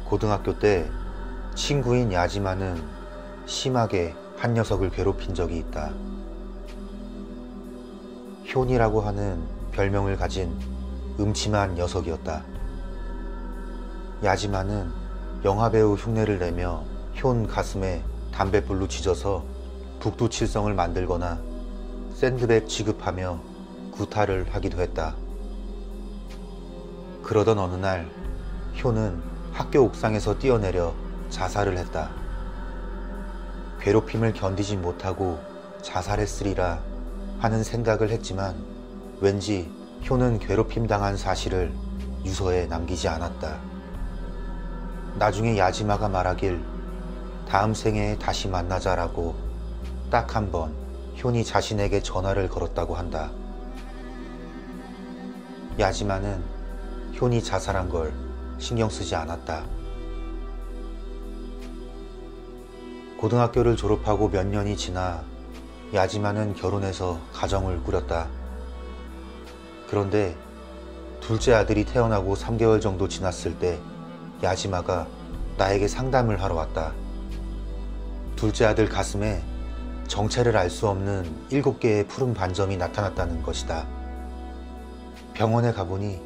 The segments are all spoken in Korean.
고등학교 때 친구인 야지마는 심하게 한 녀석을 괴롭힌 적이 있다. 효이라고 하는 별명을 가진 음침한 녀석이었다. 야지마는 영화배우 흉내를 내며 효 가슴에 담뱃불로 지져서 북두칠성을 만들거나 샌드백 취급하며 구타를 하기도 했다. 그러던 어느 날 효는 학교 옥상에서 뛰어내려 자살을 했다. 괴롭힘을 견디지 못하고 자살했으리라 하는 생각을 했지만 왠지 효는 괴롭힘 당한 사실을 유서에 남기지 않았다. 나중에 야지마가 말하길 다음 생에 다시 만나자라고 딱 한 번 효이 자신에게 전화를 걸었다고 한다. 야지마는 효이 자살한 걸 신경 쓰지 않았다. 고등학교를 졸업하고 몇 년이 지나 야지마는 결혼해서 가정을 꾸렸다. 그런데 둘째 아들이 태어나고 3개월 정도 지났을 때 야지마가 나에게 상담을 하러 왔다. 둘째 아들 가슴에 정체를 알 수 없는 7개의 푸른 반점이 나타났다는 것이다. 병원에 가보니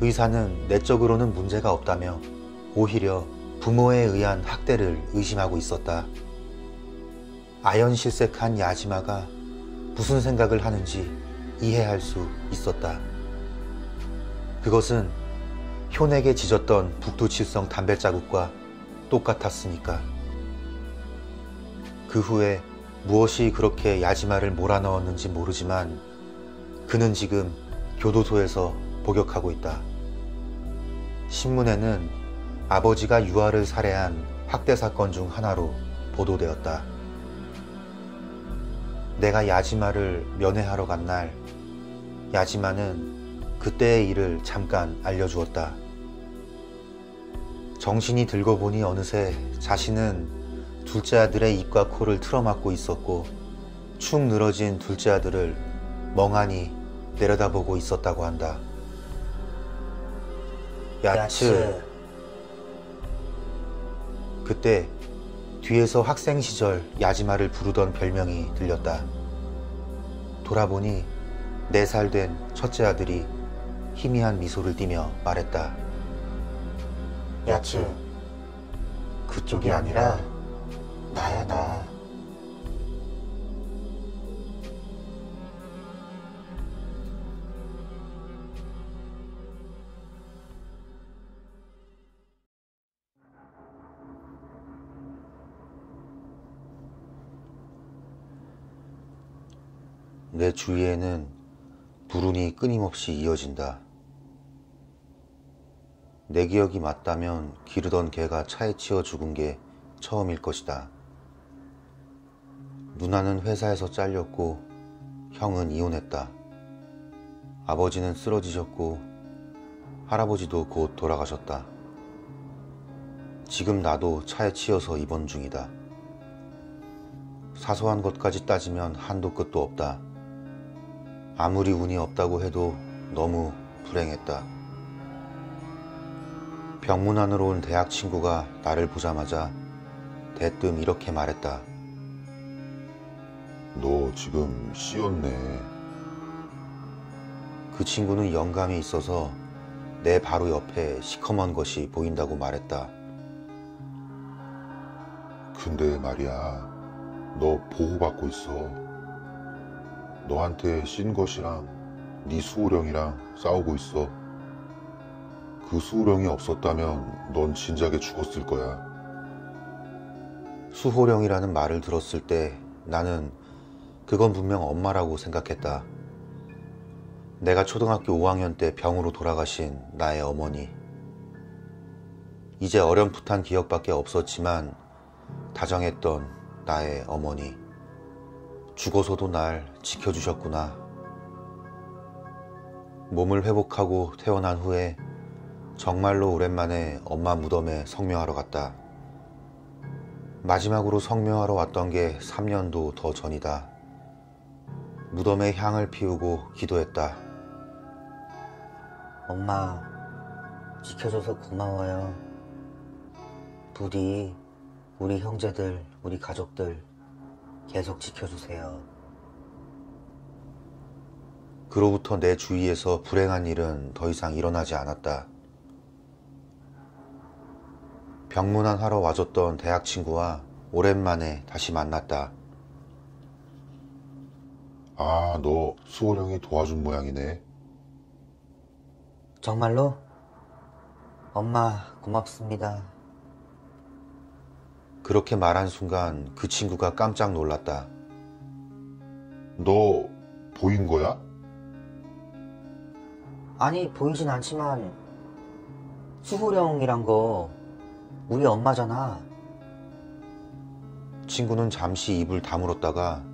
의사는 내적으로는 문제가 없다며 오히려 부모에 의한 학대를 의심하고 있었다. 아연실색한 야지마가 무슨 생각을 하는지 이해할 수 있었다. 그것은 효에게 지졌던 북두칠성 담뱃자국과 똑같았으니까. 그 후에 무엇이 그렇게 야지마를 몰아넣었는지 모르지만 그는 지금 교도소에서 복역하고 있다. 신문에는 아버지가 유아를 살해한 학대 사건 중 하나로 보도되었다. 내가 야지마를 면회하러 간 날 야지마는 그때의 일을 잠깐 알려주었다. 정신이 들고 보니 어느새 자신은 둘째 아들의 입과 코를 틀어막고 있었고 축 늘어진 둘째 아들을 멍하니 내려다보고 있었다고 한다. 야츠. 그때 뒤에서 학생 시절 야지마를 부르던 별명이 들렸다. 돌아보니 4살 된 첫째 아들이 희미한 미소를 띠며 말했다. 야츠, 그쪽이 아니라 나야, 나. 내 주위에는 불운이 끊임없이 이어진다. 내 기억이 맞다면 기르던 개가 차에 치여 죽은 게 처음일 것이다. 누나는 회사에서 잘렸고 형은 이혼했다. 아버지는 쓰러지셨고 할아버지도 곧 돌아가셨다. 지금 나도 차에 치여서 입원 중이다. 사소한 것까지 따지면 한도 끝도 없다. 아무리 운이 없다고 해도 너무 불행했다. 병문 안으로 온 대학 친구가 나를 보자마자 대뜸 이렇게 말했다. 너 지금 씌었네. 그 친구는 영감이 있어서 내 바로 옆에 시커먼 것이 보인다고 말했다. 근데 말이야, 너 보호받고 있어. 너한테 씌인 것이랑 네 수호령이랑 싸우고 있어. 그 수호령이 없었다면 넌 진작에 죽었을 거야. 수호령이라는 말을 들었을 때 나는 그건 분명 엄마라고 생각했다. 내가 초등학교 5학년 때 병으로 돌아가신 나의 어머니. 이제 어렴풋한 기억밖에 없었지만 다정했던 나의 어머니. 죽어서도 날 지켜주셨구나. 몸을 회복하고 퇴원한 후에 정말로 오랜만에 엄마 무덤에 성묘하러 갔다. 마지막으로 성묘하러 왔던 게 3년도 더 전이다. 무덤에 향을 피우고 기도했다. 엄마, 지켜줘서 고마워요. 부디 우리 형제들, 우리 가족들 계속 지켜주세요. 그로부터 내 주위에서 불행한 일은 더 이상 일어나지 않았다. 병문안하러 와줬던 대학 친구와 오랜만에 다시 만났다. 아, 너 수월 형이 도와준 모양이네. 정말로? 엄마 고맙습니다. 그렇게 말한 순간 그 친구가 깜짝 놀랐다. 너 보인 거야? 아니 보이진 않지만 수호령이란 거 우리 엄마잖아. 친구는 잠시 입을 다물었다가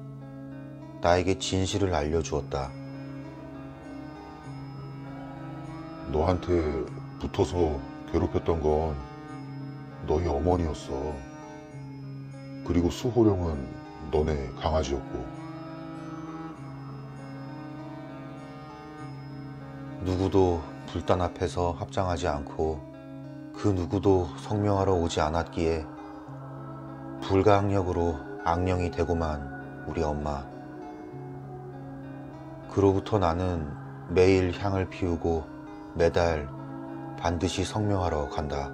나에게 진실을 알려주었다. 너한테 붙어서 괴롭혔던 건 너희 어머니였어. 그리고 수호령은 너네 강아지였고. 누구도 불단 앞에서 합장하지 않고 그 누구도 성명하러 오지 않았기에 불가항력으로 악령이 되고만 우리 엄마. 그로부터 나는 매일 향을 피우고 매달 반드시 성명하러 간다.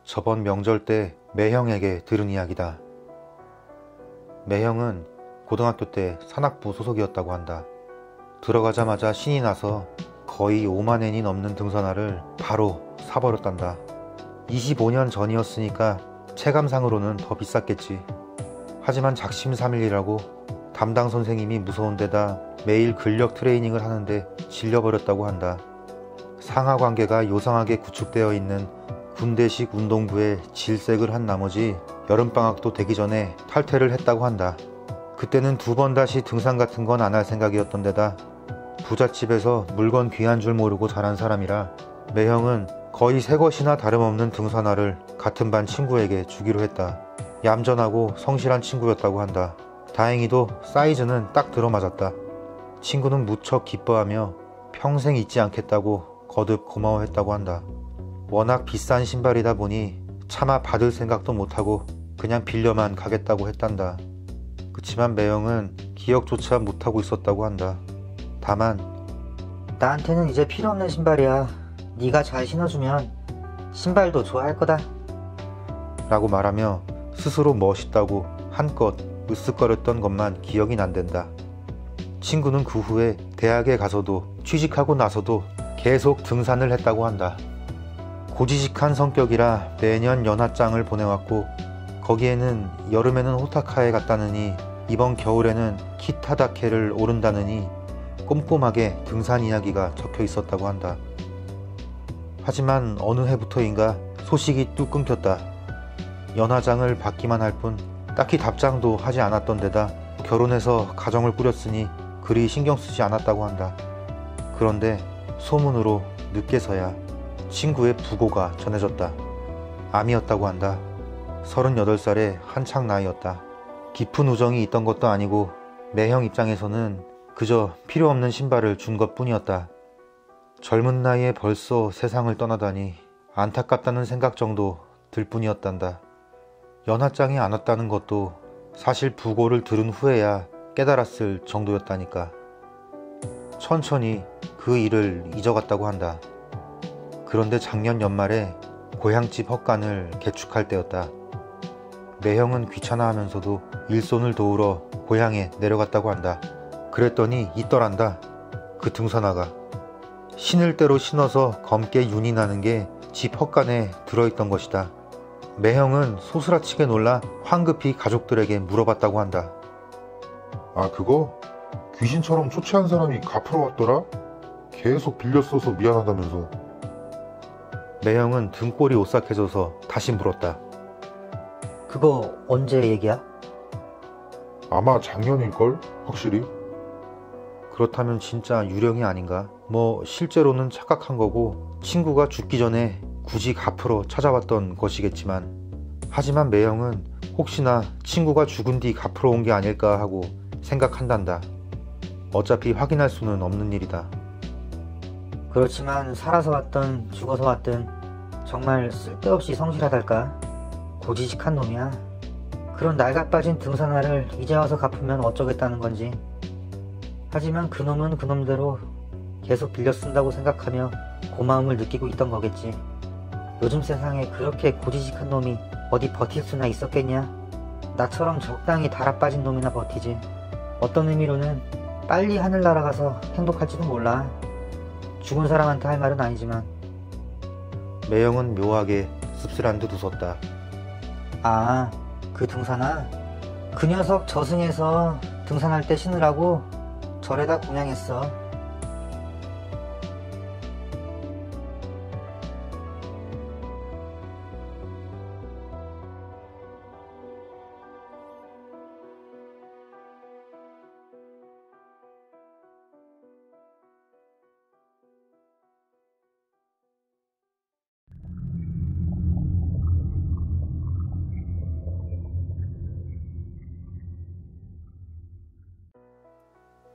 저번 명절 때 매형에게 들은 이야기다. 매형은 고등학교 때 산악부 소속이었다고 한다. 들어가자마자 신이 나서 거의 5만 엔이 넘는 등산화를 바로 사버렸단다. 25년 전이었으니까 체감상으로는 더 비쌌겠지. 하지만 작심삼일이라고 담당 선생님이 무서운 데다 매일 근력 트레이닝을 하는데 질려버렸다고 한다. 상하관계가 요상하게 구축되어 있는 군대식 운동부에 질색을 한 나머지 여름방학도 되기 전에 탈퇴를 했다고 한다. 그때는 2번 다시 등산 같은 건 안 할 생각이었던 데다 부잣집에서 물건 귀한 줄 모르고 자란 사람이라 매형은 거의 새 것이나 다름없는 등산화를 같은 반 친구에게 주기로 했다. 얌전하고 성실한 친구였다고 한다. 다행히도 사이즈는 딱 들어맞았다. 친구는 무척 기뻐하며 평생 잊지 않겠다고 거듭 고마워했다고 한다. 워낙 비싼 신발이다 보니 차마 받을 생각도 못하고 그냥 빌려만 가겠다고 했단다. 그치만 매형은 기억조차 못하고 있었다고 한다. 다만 나한테는 이제 필요 없는 신발이야. 네가 잘 신어주면 신발도 좋아할 거다. 라고 말하며 스스로 멋있다고 한껏 으쓱거렸던 것만 기억이 난댄다. 친구는 그 후에 대학에 가서도 취직하고 나서도 계속 등산을 했다고 한다. 고지식한 성격이라 매년 연하장을 보내왔고 거기에는 여름에는 호타카에 갔다느니 이번 겨울에는 키타다케를 오른다느니 꼼꼼하게 등산 이야기가 적혀 있었다고 한다. 하지만 어느 해부터인가 소식이 뚝 끊겼다. 연하장을 받기만 할 뿐 딱히 답장도 하지 않았던 데다 결혼해서 가정을 꾸렸으니 그리 신경 쓰지 않았다고 한다. 그런데 소문으로 늦게서야 친구의 부고가 전해졌다. 암이었다고 한다. 38살의 한창 나이였다. 깊은 우정이 있던 것도 아니고 매형 입장에서는 그저 필요 없는 신발을 준 것뿐이었다. 젊은 나이에 벌써 세상을 떠나다니 안타깝다는 생각 정도 들 뿐이었단다. 연하장이 안 왔다는 것도 사실 부고를 들은 후에야 깨달았을 정도였다니까. 천천히 그 일을 잊어갔다고 한다. 그런데 작년 연말에 고향집 헛간을 개축할 때였다. 매형은 귀찮아하면서도 일손을 도우러 고향에 내려갔다고 한다. 그랬더니 있더란다. 그 등산화가. 신을 대로 신어서 검게 윤이 나는 게 집 헛간에 들어있던 것이다. 매형은 소스라치게 놀라 황급히 가족들에게 물어봤다고 한다. 아, 그거? 귀신처럼 초췌한 사람이 갚으러 왔더라? 계속 빌려 써서 미안하다면서. 매형은 등골이 오싹해져서 다시 물었다. 그거 언제 얘기야? 아마 작년일걸? 확실히. 그렇다면 진짜 유령이 아닌가? 뭐 실제로는 착각한 거고 친구가 죽기 전에 굳이 갚으러 찾아왔던 것이겠지만, 하지만 매형은 혹시나 친구가 죽은 뒤 갚으러 온 게 아닐까 하고 생각한단다. 어차피 확인할 수는 없는 일이다. 그렇지만 살아서 왔든 죽어서 왔든 정말 쓸데없이 성실하달까? 고지식한 놈이야. 그런 낡아빠진 등산화를 이제 와서 갚으면 어쩌겠다는 건지. 하지만 그놈은 그놈대로 계속 빌려 쓴다고 생각하며 고마움을 느끼고 있던 거겠지. 요즘 세상에 그렇게 고지식한 놈이 어디 버틸 수나 있었겠냐? 나처럼 적당히 달아빠진 놈이나 버티지. 어떤 의미로는 빨리 하늘 날아가서 행복할지도 몰라. 죽은 사람한테 할 말은 아니지만. 매형은 묘하게 씁쓸한 듯 웃었다. 아, 그 등산화? 그 녀석 저승에서 등산할 때 신으라고 절에다 공양했어.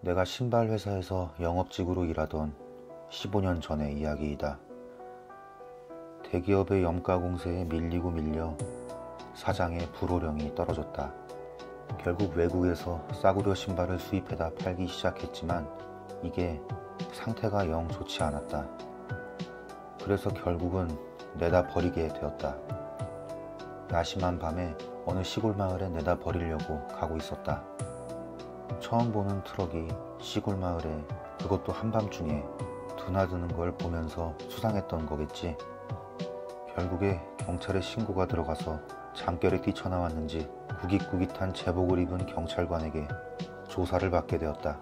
내가 신발 회사에서 영업직으로 일하던 15년 전의 이야기이다. 대기업의 염가 공세에 밀리고 밀려 사장의 불호령이 떨어졌다. 결국 외국에서 싸구려 신발을 수입해다 팔기 시작했지만 이게 상태가 영 좋지 않았다. 그래서 결국은 내다 버리게 되었다. 야심한 밤에 어느 시골 마을에 내다 버리려고 가고 있었다. 처음 보는 트럭이 시골 마을에, 그것도 한밤중에 드나드는 걸 보면서 수상했던 거겠지. 결국에 경찰에 신고가 들어가서 잠결에 뛰쳐나왔는지 구깃구깃한 제복을 입은 경찰관에게 조사를 받게 되었다.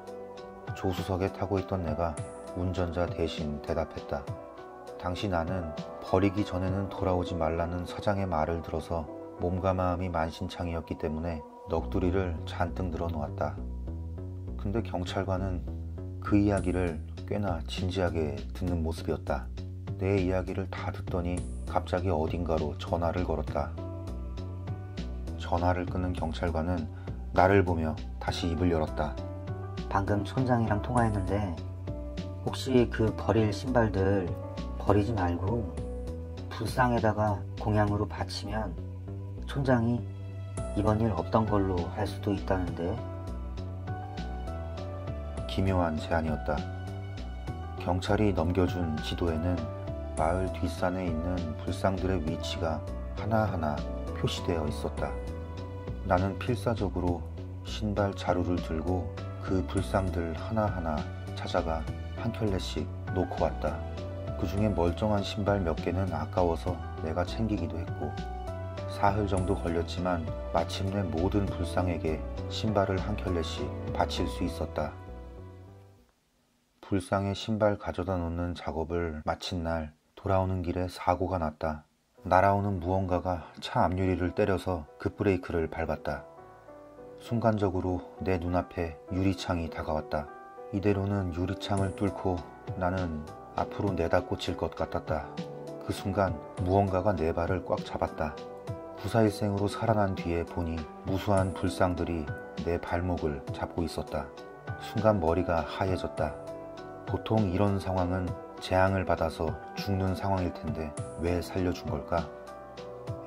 조수석에 타고 있던 내가 운전자 대신 대답했다. 당시 나는 버리기 전에는 돌아오지 말라는 사장의 말을 들어서 몸과 마음이 만신창이었기 때문에 넋두리를 잔뜩 늘어놓았다. 근데 경찰관은 그 이야기를 꽤나 진지하게 듣는 모습이었다. 내 이야기를 다 듣더니 갑자기 어딘가로 전화를 걸었다. 전화를 끊은 경찰관은 나를 보며 다시 입을 열었다. 방금 촌장이랑 통화했는데 혹시 그 버릴 신발들 버리지 말고 불상에다가 공양으로 바치면 촌장이 이번 일 없던 걸로 할 수도 있다는데. 기묘한 제안이었다. 경찰이 넘겨준 지도에는 마을 뒷산에 있는 불상들의 위치가 하나하나 표시되어 있었다. 나는 필사적으로 신발 자루를 들고 그 불상들 하나하나 찾아가 한 켤레씩 놓고 왔다. 그 중에 멀쩡한 신발 몇 개는 아까워서 내가 챙기기도 했고, 사흘 정도 걸렸지만 마침내 모든 불상에게 신발을 한 켤레씩 바칠 수 있었다. 불상에 신발 가져다 놓는 작업을 마친 날 돌아오는 길에 사고가 났다. 날아오는 무언가가 차 앞유리를 때려서 급브레이크를 밟았다. 순간적으로 내 눈앞에 유리창이 다가왔다. 이대로는 유리창을 뚫고 나는 앞으로 내다꽂힐 것 같았다. 그 순간 무언가가 내 발을 꽉 잡았다. 구사일생으로 살아난 뒤에 보니 무수한 불상들이 내 발목을 잡고 있었다. 순간 머리가 하얘졌다. 보통 이런 상황은 재앙을 받아서 죽는 상황일 텐데 왜 살려준 걸까?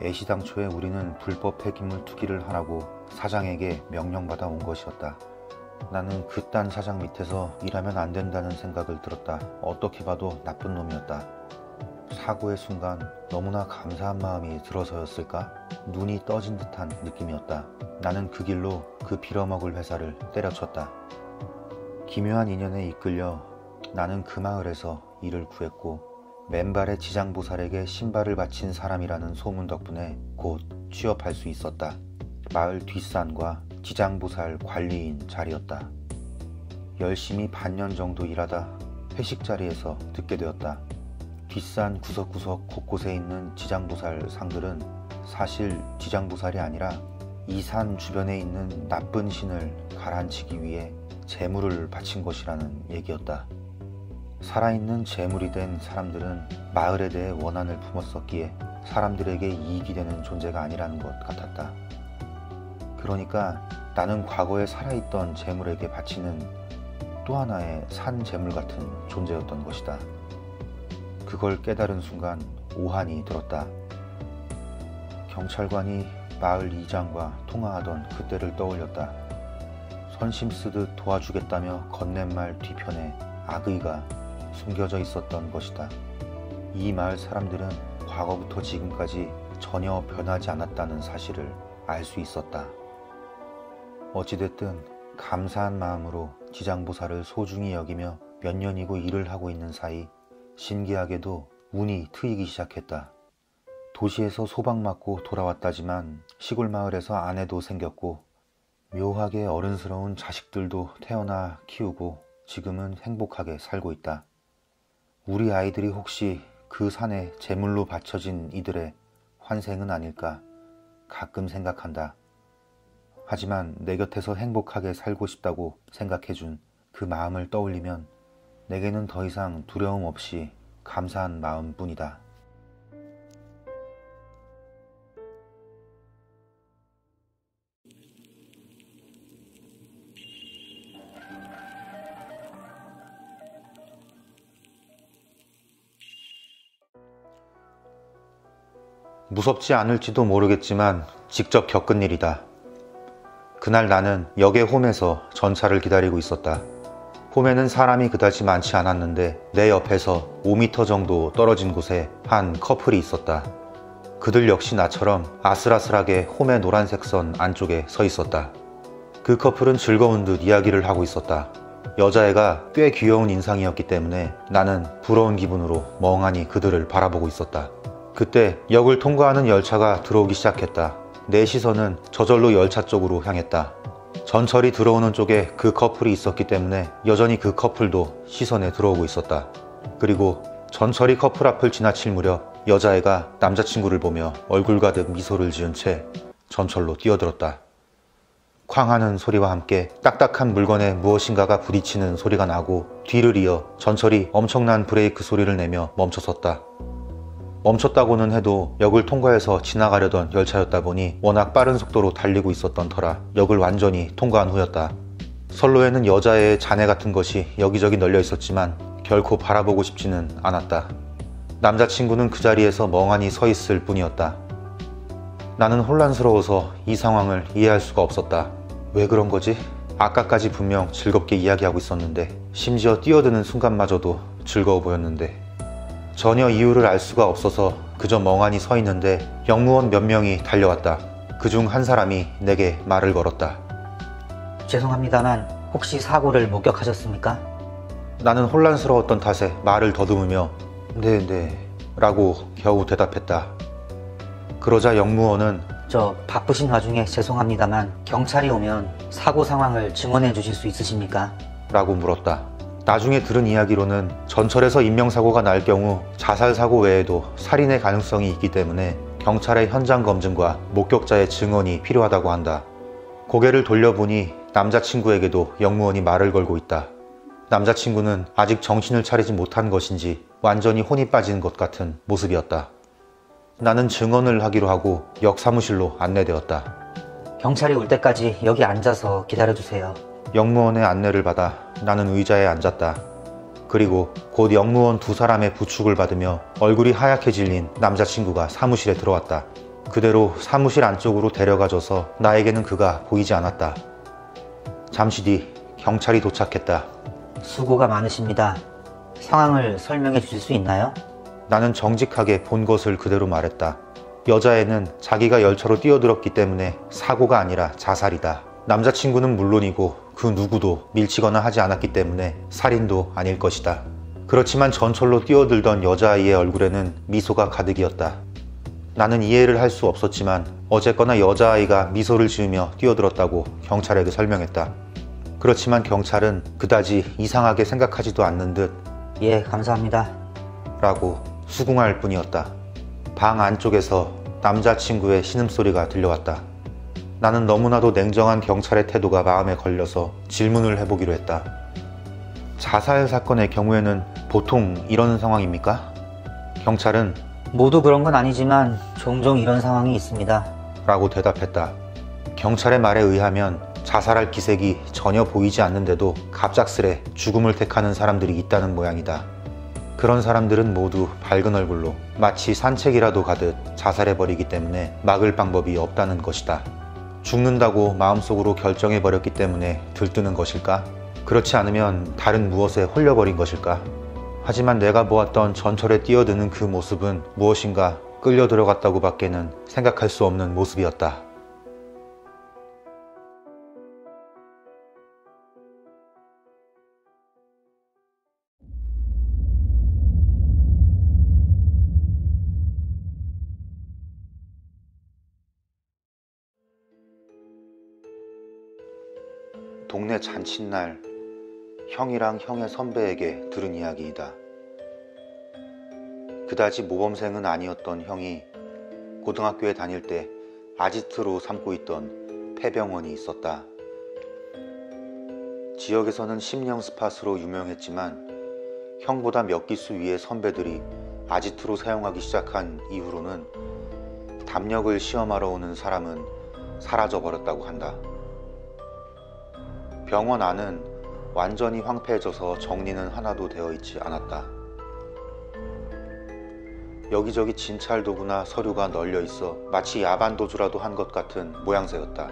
애시당초에 우리는 불법 폐기물 투기를 하라고 사장에게 명령받아 온 것이었다. 나는 그딴 사장 밑에서 일하면 안 된다는 생각을 들었다. 어떻게 봐도 나쁜 놈이었다. 사고의 순간 너무나 감사한 마음이 들어서였을까? 눈이 떠진 듯한 느낌이었다. 나는 그 길로 그 빌어먹을 회사를 때려쳤다. 기묘한 인연에 이끌려 나는 그 마을에서 일을 구했고, 맨발의 지장보살에게 신발을 바친 사람이라는 소문 덕분에 곧 취업할 수 있었다. 마을 뒷산과 지장보살 관리인 자리였다. 열심히 반년 정도 일하다 회식 자리에서 듣게 되었다. 뒷산 구석구석 곳곳에 있는 지장보살 상들은 사실 지장보살이 아니라 이 산 주변에 있는 나쁜 신을 가라앉히기 위해 재물을 바친 것이라는 얘기였다. 살아있는 재물이 된 사람들은 마을에 대해 원한을 품었었기에 사람들에게 이익이 되는 존재가 아니라는 것 같았다. 그러니까 나는 과거에 살아있던 재물에게 바치는 또 하나의 산 재물 같은 존재였던 것이다. 그걸 깨달은 순간 오한이 들었다. 경찰관이 마을 이장과 통화하던 그때를 떠올렸다. 선심 쓰듯 도와주겠다며 건넨 말 뒤편에 악의가 숨겨져 있었던 것이다. 이 마을 사람들은 과거부터 지금까지 전혀 변하지 않았다는 사실을 알 수 있었다. 어찌됐든 감사한 마음으로 지장보살을 소중히 여기며 몇 년이고 일을 하고 있는 사이 신기하게도 운이 트이기 시작했다. 도시에서 소방 맞고 돌아왔다지만 시골 마을에서 아내도 생겼고 묘하게 어른스러운 자식들도 태어나 키우고 지금은 행복하게 살고 있다. 우리 아이들이 혹시 그 산에 제물로 바쳐진 이들의 환생은 아닐까 가끔 생각한다. 하지만 내 곁에서 행복하게 살고 싶다고 생각해준 그 마음을 떠올리면 내게는 더 이상 두려움 없이 감사한 마음뿐이다. 무섭지 않을지도 모르겠지만 직접 겪은 일이다. 그날 나는 역의 홈에서 전차를 기다리고 있었다. 홈에는 사람이 그다지 많지 않았는데 내 옆에서 5m 정도 떨어진 곳에 한 커플이 있었다. 그들 역시 나처럼 아슬아슬하게 홈의 노란색 선 안쪽에 서 있었다. 그 커플은 즐거운 듯 이야기를 하고 있었다. 여자애가 꽤 귀여운 인상이었기 때문에 나는 부러운 기분으로 멍하니 그들을 바라보고 있었다. 그때 역을 통과하는 열차가 들어오기 시작했다. 내 시선은 저절로 열차 쪽으로 향했다. 전철이 들어오는 쪽에 그 커플이 있었기 때문에 여전히 그 커플도 시선에 들어오고 있었다. 그리고 전철이 커플 앞을 지나칠 무렵 여자애가 남자친구를 보며 얼굴 가득 미소를 지은 채 전철로 뛰어들었다. 쾅 하는 소리와 함께 딱딱한 물건에 무엇인가가 부딪히는 소리가 나고 뒤를 이어 전철이 엄청난 브레이크 소리를 내며 멈춰섰다. 멈췄다고는 해도 역을 통과해서 지나가려던 열차였다 보니 워낙 빠른 속도로 달리고 있었던 터라 역을 완전히 통과한 후였다. 선로에는 여자애의 잔해 같은 것이 여기저기 널려 있었지만 결코 바라보고 싶지는 않았다. 남자친구는 그 자리에서 멍하니 서 있을 뿐이었다. 나는 혼란스러워서 이 상황을 이해할 수가 없었다. 왜 그런 거지? 아까까지 분명 즐겁게 이야기하고 있었는데 심지어 뛰어드는 순간마저도 즐거워 보였는데 전혀 이유를 알 수가 없어서 그저 멍하니 서 있는데 역무원 몇 명이 달려왔다. 그중 한 사람이 내게 말을 걸었다. 죄송합니다만 혹시 사고를 목격하셨습니까? 나는 혼란스러웠던 탓에 말을 더듬으며 네 라고 겨우 대답했다. 그러자 역무원은 저 바쁘신 와중에 죄송합니다만 경찰이 오면 사고 상황을 증언해 주실 수 있으십니까? 라고 물었다. 나중에 들은 이야기로는 전철에서 인명사고가 날 경우 자살사고 외에도 살인의 가능성이 있기 때문에 경찰의 현장 검증과 목격자의 증언이 필요하다고 한다. 고개를 돌려보니 남자친구에게도 역무원이 말을 걸고 있다. 남자친구는 아직 정신을 차리지 못한 것인지 완전히 혼이 빠진 것 같은 모습이었다. 나는 증언을 하기로 하고 역 사무실로 안내되었다. 경찰이 올 때까지 여기 앉아서 기다려주세요. 역무원의 안내를 받아 나는 의자에 앉았다. 그리고 곧 역무원 두 사람의 부축을 받으며 얼굴이 하얗게 질린 남자친구가 사무실에 들어왔다. 그대로 사무실 안쪽으로 데려가줘서 나에게는 그가 보이지 않았다. 잠시 뒤 경찰이 도착했다. 수고가 많으십니다. 상황을 설명해 주실 수 있나요? 나는 정직하게 본 것을 그대로 말했다. 여자애는 자기가 열차로 뛰어들었기 때문에 사고가 아니라 자살이다. 남자친구는 물론이고 그 누구도 밀치거나 하지 않았기 때문에 살인도 아닐 것이다. 그렇지만 전철로 뛰어들던 여자아이의 얼굴에는 미소가 가득이었다. 나는 이해를 할 수 없었지만 어쨌거나 여자아이가 미소를 지으며 뛰어들었다고 경찰에게 설명했다. 그렇지만 경찰은 그다지 이상하게 생각하지도 않는 듯 예, 감사합니다. 라고 수긍할 뿐이었다. 방 안쪽에서 남자친구의 신음소리가 들려왔다. 나는 너무나도 냉정한 경찰의 태도가 마음에 걸려서 질문을 해보기로 했다. 자살 사건의 경우에는 보통 이런 상황입니까? 경찰은 모두 그런 건 아니지만 종종 이런 상황이 있습니다. 라고 대답했다. 경찰의 말에 의하면 자살할 기색이 전혀 보이지 않는데도 갑작스레 죽음을 택하는 사람들이 있다는 모양이다. 그런 사람들은 모두 밝은 얼굴로 마치 산책이라도 가듯 자살해버리기 때문에 막을 방법이 없다는 것이다. 죽는다고 마음속으로 결정해버렸기 때문에 들뜨는 것일까? 그렇지 않으면 다른 무엇에 홀려버린 것일까? 하지만 내가 보았던 전철에 뛰어드는 그 모습은 무엇인가 끌려 들어갔다고 밖에는 생각할 수 없는 모습이었다. 동네 잔칫날 형이랑 형의 선배에게 들은 이야기이다. 그다지 모범생은 아니었던 형이 고등학교에 다닐 때 아지트로 삼고 있던 폐병원이 있었다. 지역에서는 심령 스팟으로 유명했지만 형보다 몇 기수 위의 선배들이 아지트로 사용하기 시작한 이후로는 담력을 시험하러 오는 사람은 사라져 버렸다고 한다. 병원 안은 완전히 황폐해져서 정리는 하나도 되어 있지 않았다. 여기저기 진찰 도구나 서류가 널려 있어 마치 야반도주라도 한 것 같은 모양새였다.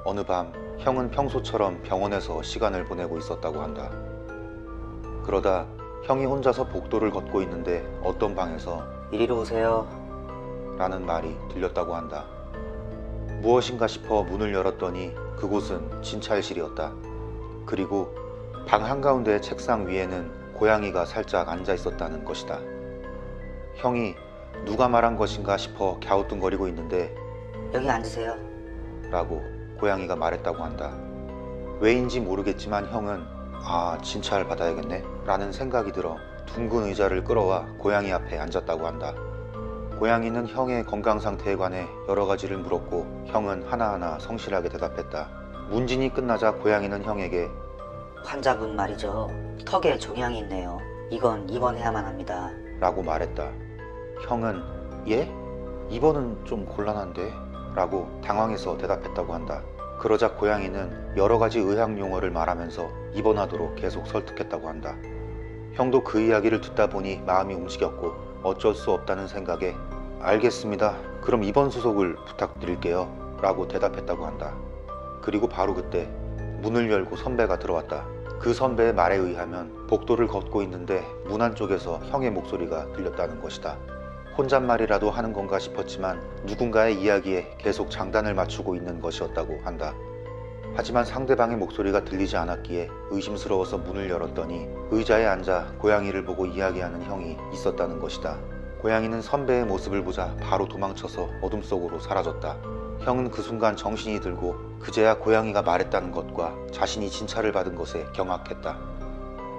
어느 밤 형은 평소처럼 병원에서 시간을 보내고 있었다고 한다. 그러다 형이 혼자서 복도를 걷고 있는데 어떤 방에서 이리로 오세요. 라는 말이 들렸다고 한다. 무엇인가 싶어 문을 열었더니 그곳은 진찰실이었다. 그리고 방 한가운데 책상 위에는 고양이가 살짝 앉아 있었다는 것이다. 형이 누가 말한 것인가 싶어 갸우뚱거리고 있는데 여기 앉으세요. 라고 고양이가 말했다고 한다. 왜인지 모르겠지만 형은 진찰 받아야겠네 라는 생각이 들어 둥근 의자를 끌어와 고양이 앞에 앉았다고 한다. 고양이는 형의 건강 상태에 관해 여러 가지를 물었고 형은 하나하나 성실하게 대답했다. 문진이 끝나자 고양이는 형에게 환자분 말이죠. 턱에 종양이 있네요. 이건 입원해야만 합니다. 라고 말했다. 형은 예? 입원은 좀 곤란한데? 라고 당황해서 대답했다고 한다. 그러자 고양이는 여러 가지 의학 용어를 말하면서 입원하도록 계속 설득했다고 한다. 형도 그 이야기를 듣다 보니 마음이 움직였고 어쩔 수 없다는 생각에 알겠습니다. 그럼 입원 수속을 부탁드릴게요. 라고 대답했다고 한다. 그리고 바로 그때 문을 열고 선배가 들어왔다. 그 선배의 말에 의하면 복도를 걷고 있는데 문 안쪽에서 형의 목소리가 들렸다는 것이다. 혼잣말이라도 하는 건가 싶었지만 누군가의 이야기에 계속 장단을 맞추고 있는 것이었다고 한다. 하지만 상대방의 목소리가 들리지 않았기에 의심스러워서 문을 열었더니 의자에 앉아 고양이를 보고 이야기하는 형이 있었다는 것이다. 고양이는 선배의 모습을 보자 바로 도망쳐서 어둠 속으로 사라졌다. 형은 그 순간 정신이 들고 그제야 고양이가 말했다는 것과 자신이 진찰을 받은 것에 경악했다.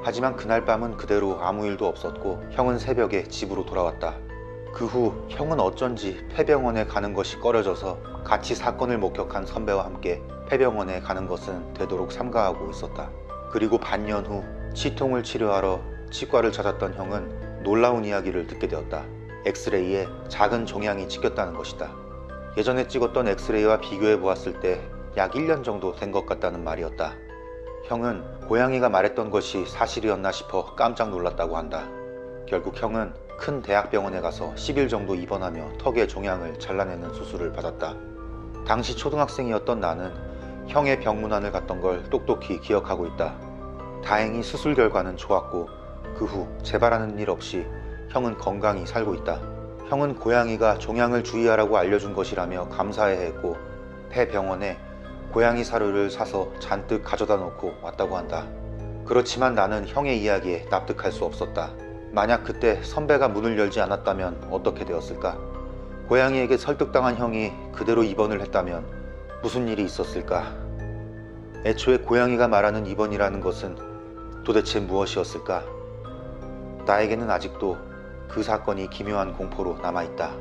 하지만 그날 밤은 그대로 아무 일도 없었고 형은 새벽에 집으로 돌아왔다. 그 후 형은 어쩐지 폐병원에 가는 것이 꺼려져서 같이 사건을 목격한 선배와 함께 폐병원에 가는 것은 되도록 삼가하고 있었다. 그리고 반년 후 치통을 치료하러 치과를 찾았던 형은 놀라운 이야기를 듣게 되었다. 엑스레이에 작은 종양이 찍혔다는 것이다. 예전에 찍었던 엑스레이와 비교해 보았을 때 약 1년 정도 된 것 같다는 말이었다. 형은 고양이가 말했던 것이 사실이었나 싶어 깜짝 놀랐다고 한다. 결국 형은 큰 대학병원에 가서 10일 정도 입원하며 턱의 종양을 잘라내는 수술을 받았다. 당시 초등학생이었던 나는 형의 병문안을 갔던 걸 똑똑히 기억하고 있다. 다행히 수술 결과는 좋았고 그 후 재발하는 일 없이 형은 건강히 살고 있다. 형은 고양이가 종양을 주의하라고 알려준 것이라며 감사해했고 폐병원에 고양이 사료를 사서 잔뜩 가져다 놓고 왔다고 한다. 그렇지만 나는 형의 이야기에 납득할 수 없었다. 만약 그때 선배가 문을 열지 않았다면 어떻게 되었을까? 고양이에게 설득당한 형이 그대로 입원을 했다면 무슨 일이 있었을까? 애초에 고양이가 말하는 입원이라는 것은 도대체 무엇이었을까? 나에게는 아직도 그 사건이 기묘한 공포로 남아있다.